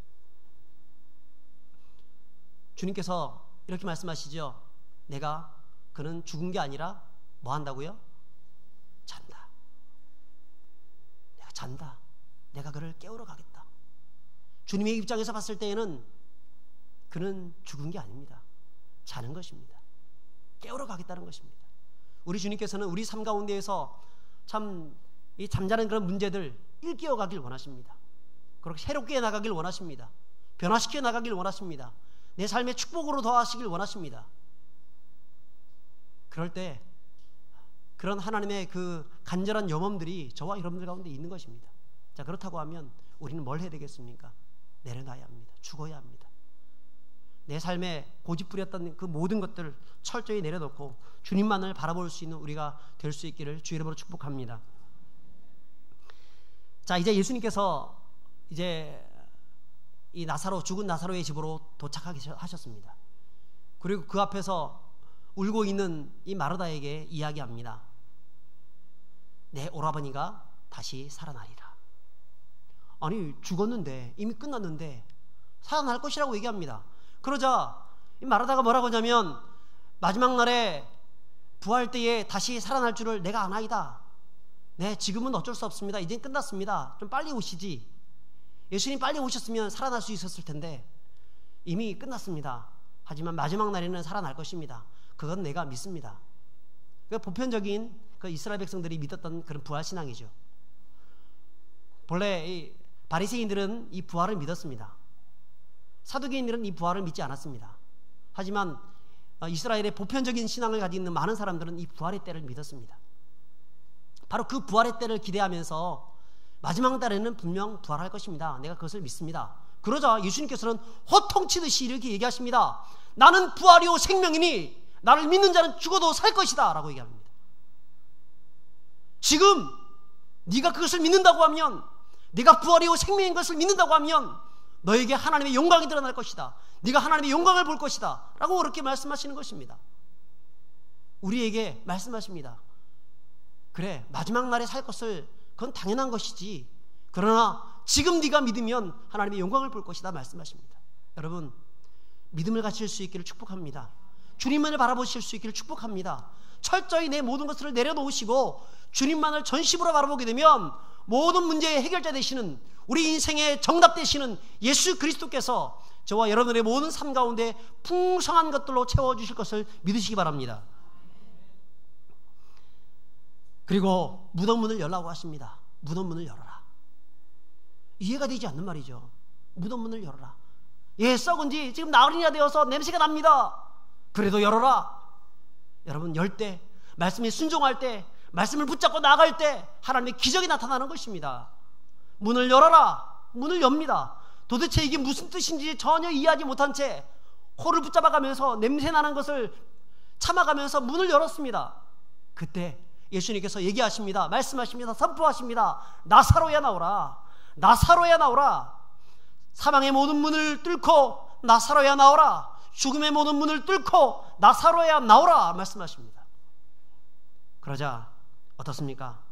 주님께서 이렇게 말씀하시죠. 그는 죽은 게 아니라 뭐 한다고요? 잔다. 내가 잔다. 내가 그를 깨우러 가겠다. 주님의 입장에서 봤을 때에는 그는 죽은 게 아닙니다. 자는 것입니다. 깨우러 가겠다는 것입니다. 우리 주님께서는 우리 삶 가운데에서 참 이 잠자는 그런 문제들 일깨워 가길 원하십니다. 그렇게 새롭게 나가길 원하십니다. 변화시켜 나가길 원하십니다. 내 삶의 축복으로 더하시길 원하십니다. 그럴 때 그런 하나님의 그 간절한 염원들이 저와 여러분들 가운데 있는 것입니다. 자, 그렇다고 하면 우리는 뭘 해야 되겠습니까? 내려놔야 합니다. 죽어야 합니다. 내 삶에 고집부렸던 그 모든 것들을 철저히 내려놓고 주님만을 바라볼 수 있는 우리가 될 수 있기를 주의 이름으로 축복합니다. 자, 이제 예수님께서 이제 이 죽은 나사로의 집으로 도착하셨습니다. 그리고 그 앞에서 울고 있는 이 마르다에게 이야기합니다. 내 오라버니가 다시 살아나리라. 아니, 죽었는데, 이미 끝났는데 살아날 것이라고 얘기합니다. 그러자 이 마르다가 뭐라고 하냐면, 마지막 날에 부활 때에 다시 살아날 줄을 내가 아나이다. 네, 지금은 어쩔 수 없습니다. 이젠 끝났습니다. 좀 빨리 오시지. 예수님 빨리 오셨으면 살아날 수 있었을 텐데 이미 끝났습니다. 하지만 마지막 날에는 살아날 것입니다. 그건 내가 믿습니다. 그 보편적인 그 이스라엘 백성들이 믿었던 그런 부활 신앙이죠. 본래 이 바리새인들은 이 부활을 믿었습니다. 사두개인들은 이 부활을 믿지 않았습니다. 하지만 이스라엘의 보편적인 신앙을 가지고 있는 많은 사람들은 이 부활의 때를 믿었습니다. 바로 그 부활의 때를 기대하면서 마지막 날에는 분명 부활할 것입니다. 내가 그것을 믿습니다. 그러자 예수님께서는 호통치듯이 이렇게 얘기하십니다. 나는 부활이요 생명이니 나를 믿는 자는 죽어도 살 것이다 라고 얘기합니다. 지금 네가 그것을 믿는다고 하면, 네가 부활이요 생명인 것을 믿는다고 하면 너에게 하나님의 영광이 드러날 것이다. 네가 하나님의 영광을 볼 것이다 라고 그렇게 말씀하시는 것입니다. 우리에게 말씀하십니다. 그래, 마지막 날에 살 것을 그건 당연한 것이지. 그러나 지금 네가 믿으면 하나님의 영광을 볼 것이다 말씀하십니다. 여러분, 믿음을 가질 수 있기를 축복합니다. 주님만을 바라보실 수 있기를 축복합니다. 철저히 내 모든 것을 내려놓으시고 주님만을 전심으로 바라보게 되면 모든 문제의 해결자 되시는, 우리 인생의 정답 되시는 예수 그리스도께서 저와 여러분의 모든 삶 가운데 풍성한 것들로 채워주실 것을 믿으시기 바랍니다. 그리고 무덤 문을 열라고 하십니다. 무덤 문을 열어라. 이해가 되지 않는 말이죠. 무덤 문을 열어라. 예, 썩은 지 지금 나흘이나 되어서 냄새가 납니다. 그래도 열어라. 여러분, 열 때, 말씀에 순종할 때, 말씀을 붙잡고 나갈 때 하나님의 기적이 나타나는 것입니다. 문을 열어라. 문을 엽니다. 도대체 이게 무슨 뜻인지 전혀 이해하지 못한 채 코를 붙잡아가면서 냄새나는 것을 참아가면서 문을 열었습니다. 그때 예수님께서 얘기하십니다. 말씀하십니다. 선포하십니다. 나사로야 나오라. 나사로야 나오라. 사망의 모든 문을 뚫고 나사로야 나오라. 죽음의 모든 문을 뚫고 나사로야 나오라 말씀하십니다. 그러자 어떻습니까?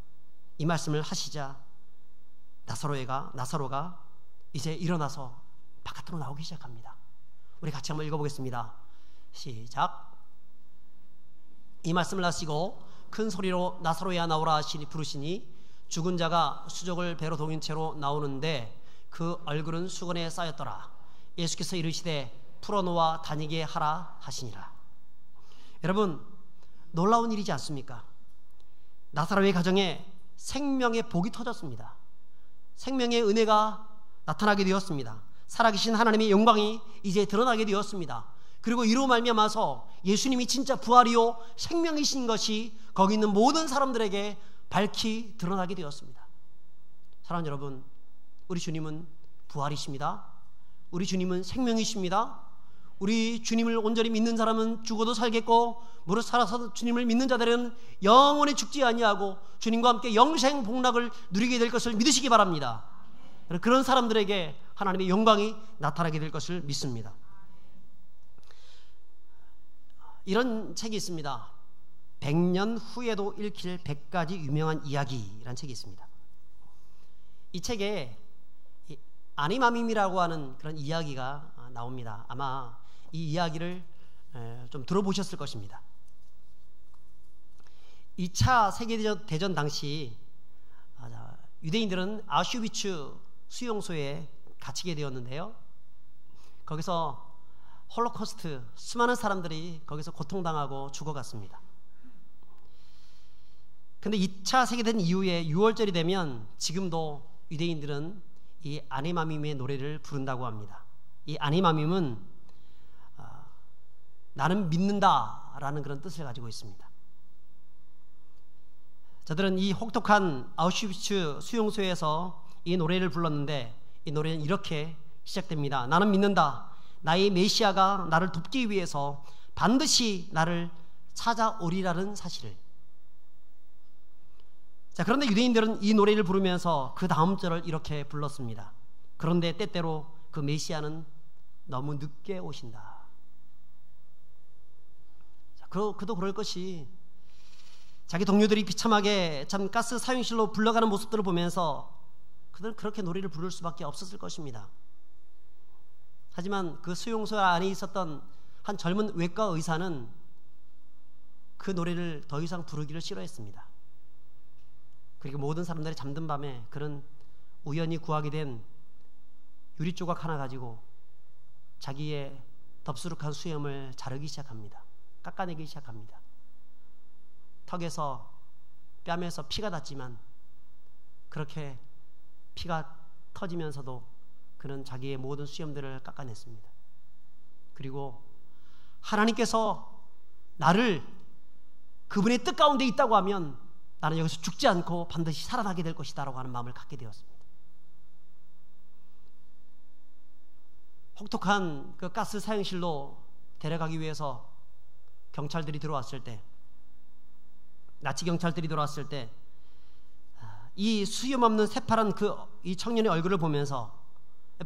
이 말씀을 하시자 나사로가 이제 일어나서 바깥으로 나오기 시작합니다. 우리 같이 한번 읽어보겠습니다. 시작. 이 말씀을 하시고 큰 소리로 나사로야 나오라 하시니 부르시니 죽은 자가 수족을 배로 동인 채로 나오는데 그 얼굴은 수건에 쌓였더라. 예수께서 이르시되 풀어놓아 다니게 하라 하시니라. 여러분, 놀라운 일이지 않습니까? 나사로의 가정에 생명의 복이 터졌습니다. 생명의 은혜가 나타나게 되었습니다. 살아계신 하나님의 영광이 이제 드러나게 되었습니다. 그리고 이로 말미암아서 예수님이 진짜 부활이요 생명이신 것이 거기 있는 모든 사람들에게 밝히 드러나게 되었습니다. 사랑하는 여러분, 우리 주님은 부활이십니다. 우리 주님은 생명이십니다. 우리 주님을 온전히 믿는 사람은 죽어도 살겠고 무릇 살아서 주님을 믿는 자들은 영원히 죽지 아니하고 주님과 함께 영생 복락을 누리게 될 것을 믿으시기 바랍니다. 그런 사람들에게 하나님의 영광이 나타나게 될 것을 믿습니다. 이런 책이 있습니다. 100년 후에도 읽힐 100가지 유명한 이야기라는 책이 있습니다. 이 책에 아니마밈이라고 하는 그런 이야기가 나옵니다. 아마 이 이야기를 좀 들어보셨을 것입니다. 2차 세계대전 당시 유대인들은 아우슈비츠 수용소에 갇히게 되었는데요. 거기서 홀로코스트, 수많은 사람들이 거기서 고통당하고 죽어갔습니다. 근데 2차 세계대전 이후에 6월절이 되면 지금도 유대인들은 이 아니마밈의 노래를 부른다고 합니다. 이 아니마밈은 나는 믿는다라는 그런 뜻을 가지고 있습니다. 저들은 이 혹독한 아우슈비츠 수용소에서 이 노래를 불렀는데 이 노래는 이렇게 시작됩니다. 나는 믿는다. 나의 메시아가 나를 돕기 위해서 반드시 나를 찾아오리라는 사실을. 자, 그런데 유대인들은 이 노래를 부르면서 그 다음 절을 이렇게 불렀습니다. 그런데 때때로 그 메시아는 너무 늦게 오신다. 자, 그도 그럴 것이 자기 동료들이 비참하게 참 가스 사용실로 불러가는 모습들을 보면서 그들은 그렇게 노래를 부를 수밖에 없었을 것입니다. 하지만 그 수용소 안에 있었던 한 젊은 외과 의사는 그 노래를 더 이상 부르기를 싫어했습니다. 그리고 모든 사람들이 잠든 밤에 그런 우연히 구하게 된 유리 조각 하나 가지고 자기의 덥수룩한 수염을 자르기 시작합니다. 깎아내기 시작합니다. 턱에서 뺨에서 피가 났지만 그렇게 피가 터지면서도 그는 자기의 모든 수염들을 깎아냈습니다. 그리고 하나님께서 나를 그분의 뜻 가운데 있다고 하면 나는 여기서 죽지 않고 반드시 살아나게 될 것이다 라고 하는 마음을 갖게 되었습니다. 혹독한 그 가스 사용실로 데려가기 위해서 경찰들이 들어왔을 때, 나치 경찰들이 들어왔을 때 이 수염 없는 새파란 이 청년의 얼굴을 보면서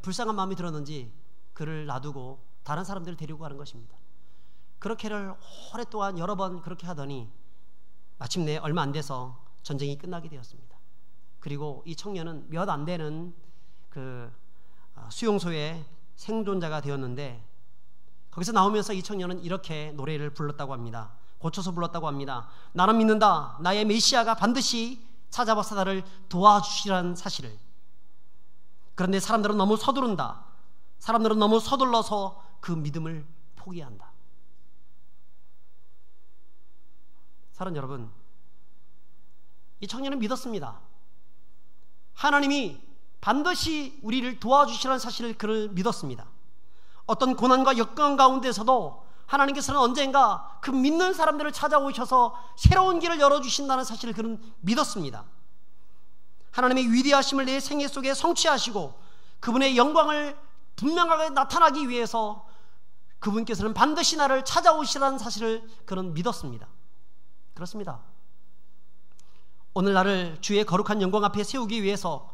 불쌍한 마음이 들었는지 그를 놔두고 다른 사람들을 데리고 가는 것입니다. 그렇게를 오랫동안 여러 번 그렇게 하더니 마침내 얼마 안 돼서 전쟁이 끝나게 되었습니다. 그리고 이 청년은 몇 안 되는 그 수용소의 생존자가 되었는데 거기서 나오면서 이 청년은 이렇게 노래를 불렀다고 합니다. 고쳐서 불렀다고 합니다. 나는 믿는다. 나의 메시아가 반드시 찾아와서 나를 도와주시라는 사실을. 그런데 사람들은 너무 서두른다. 사람들은 너무 서둘러서 그 믿음을 포기한다. 사랑 여러분, 이 청년은 믿었습니다. 하나님이 반드시 우리를 도와주시라는 사실을 그를 믿었습니다. 어떤 고난과 역경 가운데서도 하나님께서는 언젠가 그 믿는 사람들을 찾아오셔서 새로운 길을 열어주신다는 사실을 그는 믿었습니다. 하나님의 위대하심을 내 생애 속에 성취하시고 그분의 영광을 분명하게 나타나기 위해서 그분께서는 반드시 나를 찾아오시라는 사실을 그는 믿었습니다. 그렇습니다. 오늘 나를 주의 거룩한 영광 앞에 세우기 위해서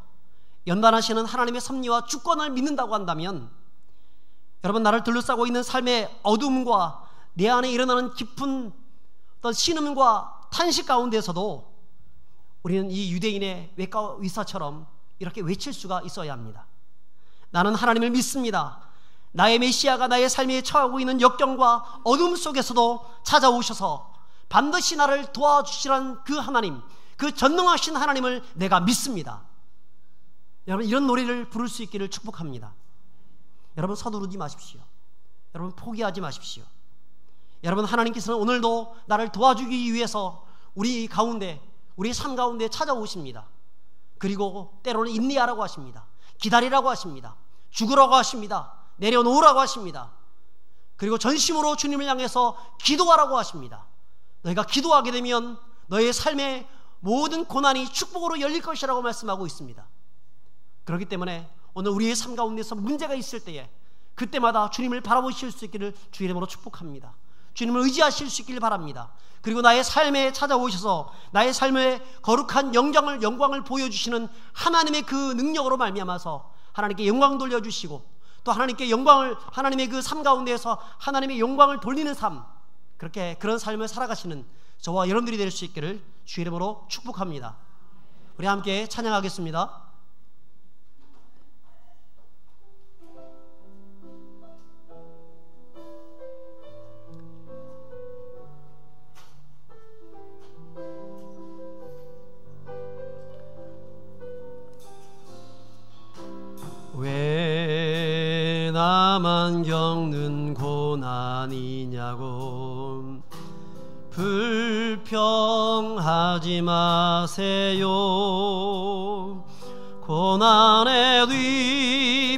연단하시는 하나님의 섭리와 주권을 믿는다고 한다면 여러분, 나를 둘러싸고 있는 삶의 어둠과 내 안에 일어나는 깊은 어떤 신음과 탄식 가운데서도 우리는 이 유대인의 외과 의사처럼 이렇게 외칠 수가 있어야 합니다. 나는 하나님을 믿습니다. 나의 메시아가 나의 삶에 처하고 있는 역경과 어둠 속에서도 찾아오셔서 반드시 나를 도와주시라는 그 하나님, 그 전능하신 하나님을 내가 믿습니다. 여러분, 이런 노래를 부를 수 있기를 축복합니다. 여러분, 서두르지 마십시오. 여러분, 포기하지 마십시오. 여러분, 하나님께서는 오늘도 나를 도와주기 위해서 우리 가운데, 우리 삶 가운데 찾아오십니다. 그리고 때로는 인내하라고 하십니다. 기다리라고 하십니다. 죽으라고 하십니다. 내려놓으라고 하십니다. 그리고 전심으로 주님을 향해서 기도하라고 하십니다. 너희가 기도하게 되면 너의 삶의 모든 고난이 축복으로 열릴 것이라고 말씀하고 있습니다. 그렇기 때문에 오늘 우리의 삶 가운데서 문제가 있을 때에 그때마다 주님을 바라보실 수 있기를 주의 이름으로 축복합니다. 주님을 의지하실 수 있길 바랍니다. 그리고 나의 삶에 찾아오셔서 나의 삶의 거룩한 영광을 보여주시는 하나님의 그 능력으로 말미암아서 하나님께 영광 돌려주시고, 또 하나님께 영광을, 하나님의 그 삶 가운데에서 하나님의 영광을 돌리는 삶, 그런 삶을 살아가시는 저와 여러분들이 될 수 있기를 주의 이름으로 축복합니다. 우리 함께 찬양하겠습니다. 왜 나만 겪는 고난이냐고 불평하지 마세요. 고난의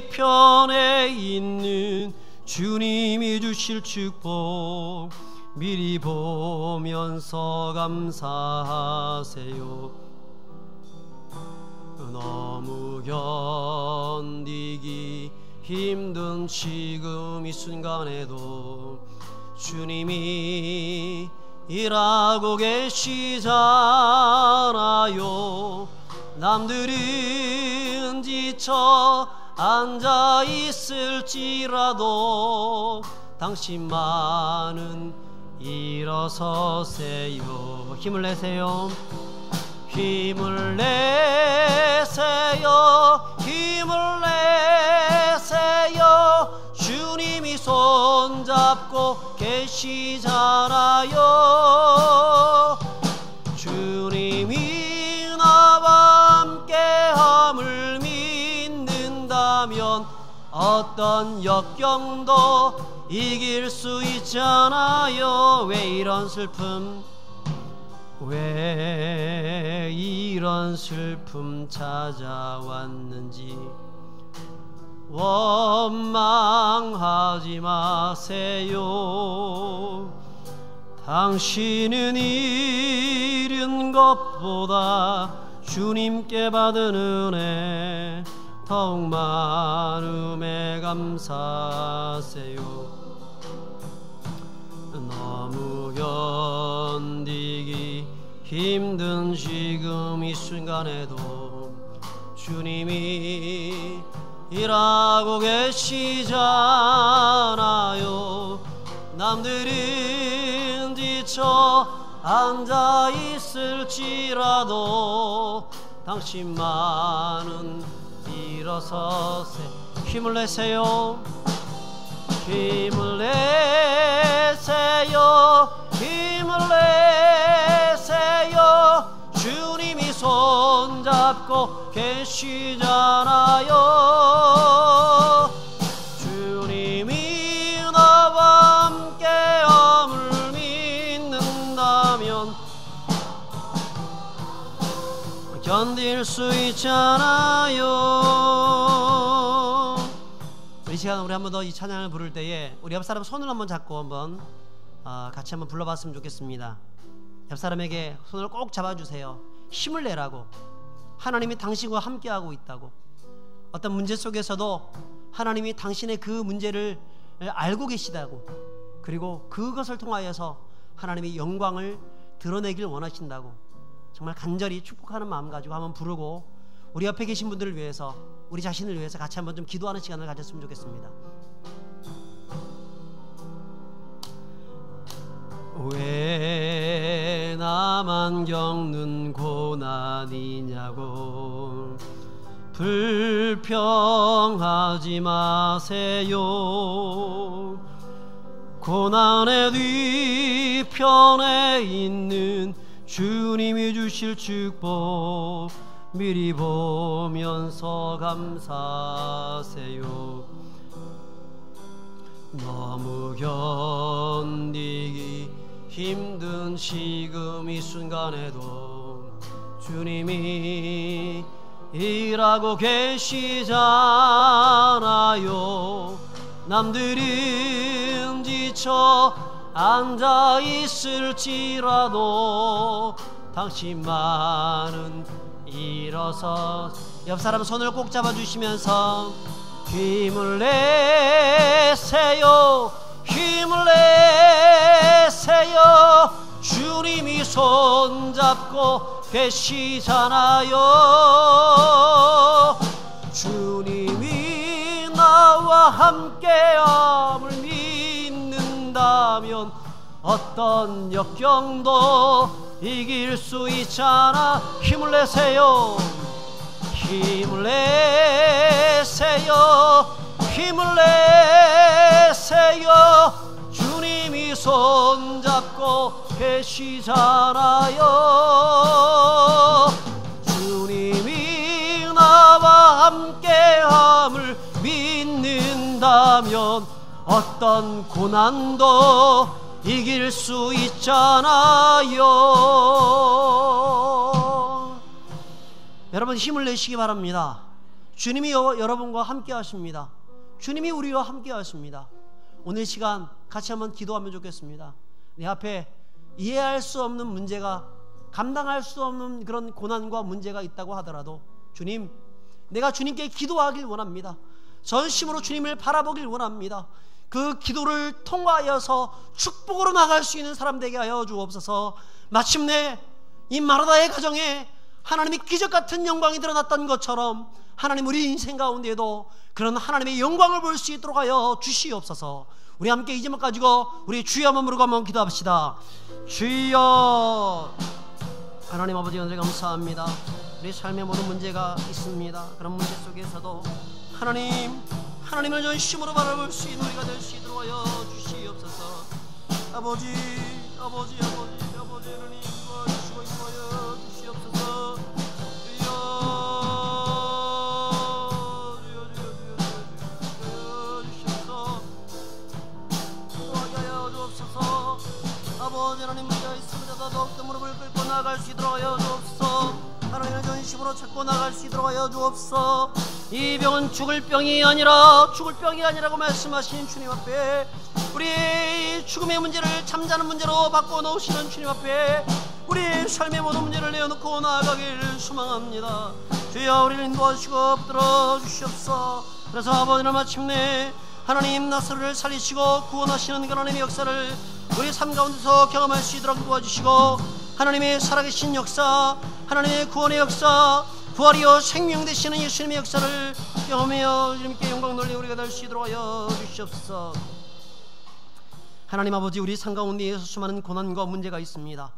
뒤편에 있는 주님이 주실 축복 미리 보면서 감사하세요. 너무 견디기 힘든 지금 이 순간에도 주님이 일하고 계시잖아요. 남들은 지쳐 앉아 있을지라도 당신만은 일어서세요. 힘을 내세요. 힘을 내세요. 힘을 내세요. 주님이 손잡고 계시잖아요. 주님이 나와 함께함을 믿는다면 어떤 역경도 이길 수 있잖아요. 왜 이런 슬픔, 왜 이런 슬픔 찾아왔는지 원망하지 마세요. 당신은 잃은 것보다 주님께 받은 은혜 더욱 많음에 감사하세요. 너무 견디기 힘든 지금 이 순간에도 주님이 일하고 계시잖아요. 남들은 지쳐 앉아 있을지라도 당신만은 일어서세. 힘을 내세요. 힘을 내세요. 힘을 내세요. 주님이 손잡고 계시잖아요. 주님이 나와 함께함을 믿는다면 견딜 수 있잖아요. 이 시간 우리 한 번 더 이 찬양을 부를 때에 우리 옆 사람 손을 한번 잡고 한번 같이 한번 불러봤으면 좋겠습니다. 옆 사람에게 손을 꼭 잡아주세요. 힘을 내라고. 하나님이 당신과 함께하고 있다고. 어떤 문제 속에서도 하나님이 당신의 그 문제를 알고 계시다고, 그리고 그것을 통하여서 하나님의 영광을 드러내길 원하신다고 정말 간절히 축복하는 마음 가지고 한번 부르고 우리 옆에 계신 분들을 위해서, 우리 자신을 위해서 같이 한번 좀 기도하는 시간을 가졌으면 좋겠습니다. 왜 나만 겪는 고난이냐고 불평하지 마세요. 고난의 뒤편에 있는 주님이 주실 축복 미리 보면서 감사하세요. 너무 견디기 힘든 지금 이 순간에도 주님이 일하고 계시잖아요. 남들은 지쳐 앉아 있을지라도 당신만은 일어서. 옆 사람 손을 꼭 잡아주시면서 힘을 내세요. 힘을 힘내세요. 주님이 손잡고 계시잖아요. 주님이 나와 함께함을 믿는다면 어떤 역경도 이길 수 있잖아. 힘을 내세요. 힘을 내세요. 힘을 내세요. 주님이 손잡고 계시잖아요. 주님이 나와 함께함을 믿는다면 어떤 고난도 이길 수 있잖아요. 여러분 힘을 내시기 바랍니다. 주님이 여러분과 함께 하십니다. 주님이 우리와 함께 하십니다. 오늘 시간 같이 한번 기도하면 좋겠습니다. 내 앞에 이해할 수 없는 문제가, 감당할 수 없는 그런 고난과 문제가 있다고 하더라도 주님, 내가 주님께 기도하길 원합니다. 전심으로 주님을 바라보길 원합니다. 그 기도를 통하여서 축복으로 나갈 수 있는 사람 되게 하여 주옵소서. 마침내 이 마르다의 가정에 하나님의 기적 같은 영광이 드러났던 것처럼 하나님 우리 인생 가운데에도 그런 하나님의 영광을 볼 수 있도록 하여 주시옵소서. 우리 함께 이 제목 가지고 우리 주여 한번 부르고 한번 기도합시다. 주여. 하나님 아버지 오늘 감사합니다. 우리 삶에 모든 문제가 있습니다. 그런 문제 속에서도 하나님을 전심으로 바라볼 수 있는 우리가 될 수 있도록 하여 주시옵소서. 아버지 하나님 도와주시고 인도하여 주시옵소서. 아버지 하나님 문제가 있습니다. 더욱더 무릎을 꿇고 나아갈 수 있도록 하여 주옵소서. 하나님의 전심으로 찾고 나갈 수 있도록 하여 주옵소서. 이 병은 죽을 병이 아니라고 말씀하신 주님 앞에 우리 죽음의 문제를 잠자는 문제로 바꿔놓으시는 주님 앞에 우리 삶의 모든 문제를 내어놓고 나아가길 소망합니다. 주여 우리를 인도하시고 붙들어 주시옵소서. 그래서 아버지는 마침내 하나님 나사로를 살리시고 구원하시는 하나님의 역사를 우리 삶 가운데서 경험할 수 있도록 도와주시고 하나님의 살아계신 역사, 하나님의 구원의 역사, 부활이요 생명 되시는 예수님의 역사를 경험하여 주님께 영광 돌리고 우리가 될 수 있도록 하여 주시옵소서. 하나님 아버지 우리 삶 가운데에서 수많은 고난과 문제가 있습니다.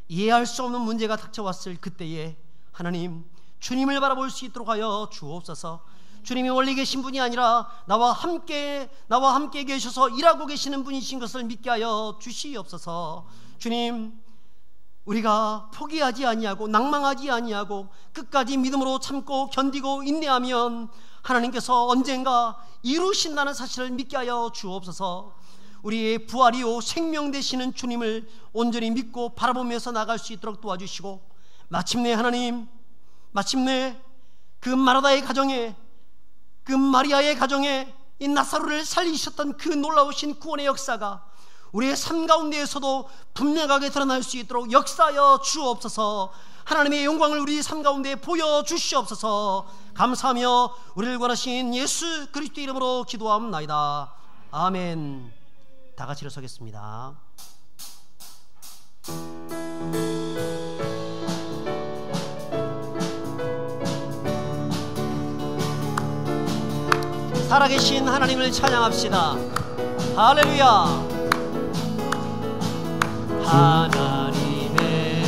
이해할 수 없는 문제가 닥쳐왔을 그때에 하나님 주님을 바라볼 수 있도록 하여 주옵소서. 주님이 원래 계신 분이 아니라 나와 함께 계셔서 일하고 계시는 분이신 것을 믿게 하여 주시옵소서. 주님, 우리가 포기하지 아니하고 낭망하지 아니하고 끝까지 믿음으로 참고 견디고 인내하면 하나님께서 언젠가 이루신다는 사실을 믿게 하여 주옵소서. 우리의 부활이요 생명 되시는 주님을 온전히 믿고 바라보면서 나갈 수 있도록 도와주시고 마침내 하나님, 그 마르다의 가정에, 그 마리아의 가정에 이 나사로를 살리셨던 그 놀라우신 구원의 역사가 우리의 삶 가운데에서도 분명하게 드러날 수 있도록 역사하여 주옵소서. 하나님의 영광을 우리 삶 가운데 보여주시옵소서. 감사하며 우리를 구원하신 예수 그리스도 이름으로 기도하옵나이다. 아멘. 다 같이 일어서겠습니다. 살아계신 하나님을 찬양합시다. 할렐루야. 하나님의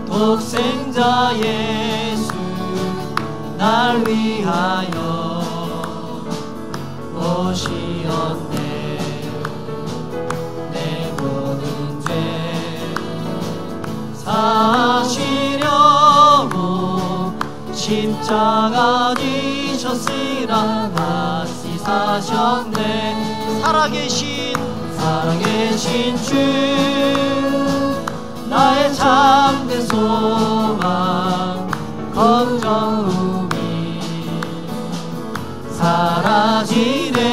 독생자 예수 날 위하여 오시었네. 내 모든 죄 사시려고 십자가 지셨으나 다시 사셨네. 살아계신 주 나의 참된 소망 걱정움이 사라지네.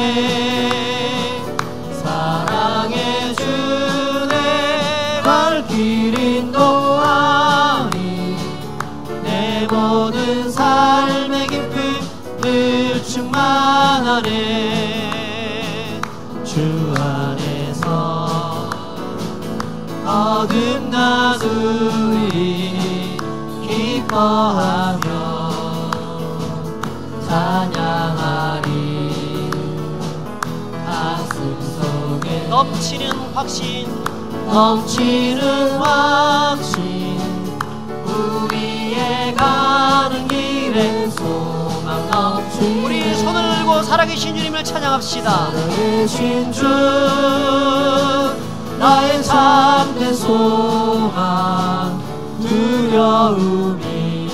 사랑해 주네. 갈 길 인도하니 내 모든 삶의 기쁨을 충만하네. 주 안에서 거듭 나누리 기뻐하며 찬양하리. 가슴 속에 넘치는 확신 우리의 가는 길에 소망 넘치네. 우리 손을 들고 살아계신 주님을 찬양합시다. 살아계신 주 나의 참된 소망 두려움이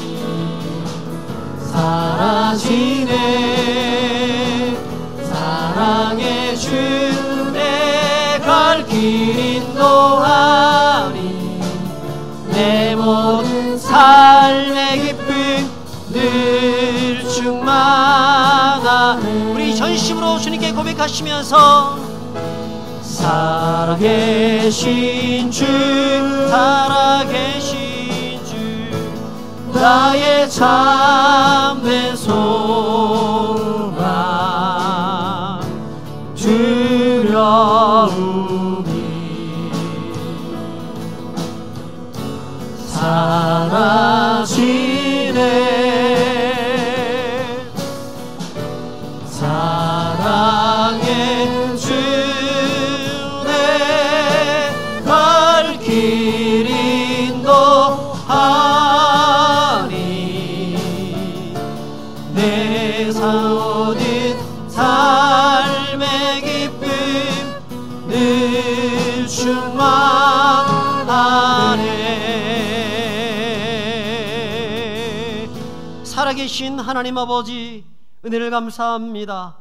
사라지네. 사랑의 주 내 갈 길 인도하리. 내 모든 삶의 기쁨 늘 충만하네. 우리 전심으로 주님께 고백하시면서 살아계신 주 살아계신 주 나의 참된 소망 두려움이 사라지네. 사랑의 주 내 갈 길 인도하리. 내 모든 삶의 기쁨 늘 충만하네. 살아계신 하나님 아버지, 은혜를 감사합니다.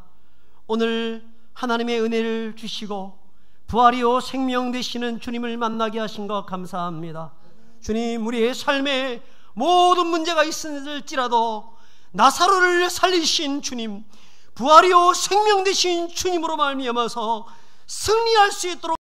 오늘 하나님의 은혜를 주시고 부활이요 생명 되시는 주님을 만나게 하신 것 감사합니다. 주님, 우리의 삶에 모든 문제가 있을지라도 나사로를 살리신 주님, 부활이요 생명 되신 주님으로 말미암아서 승리할 수 있도록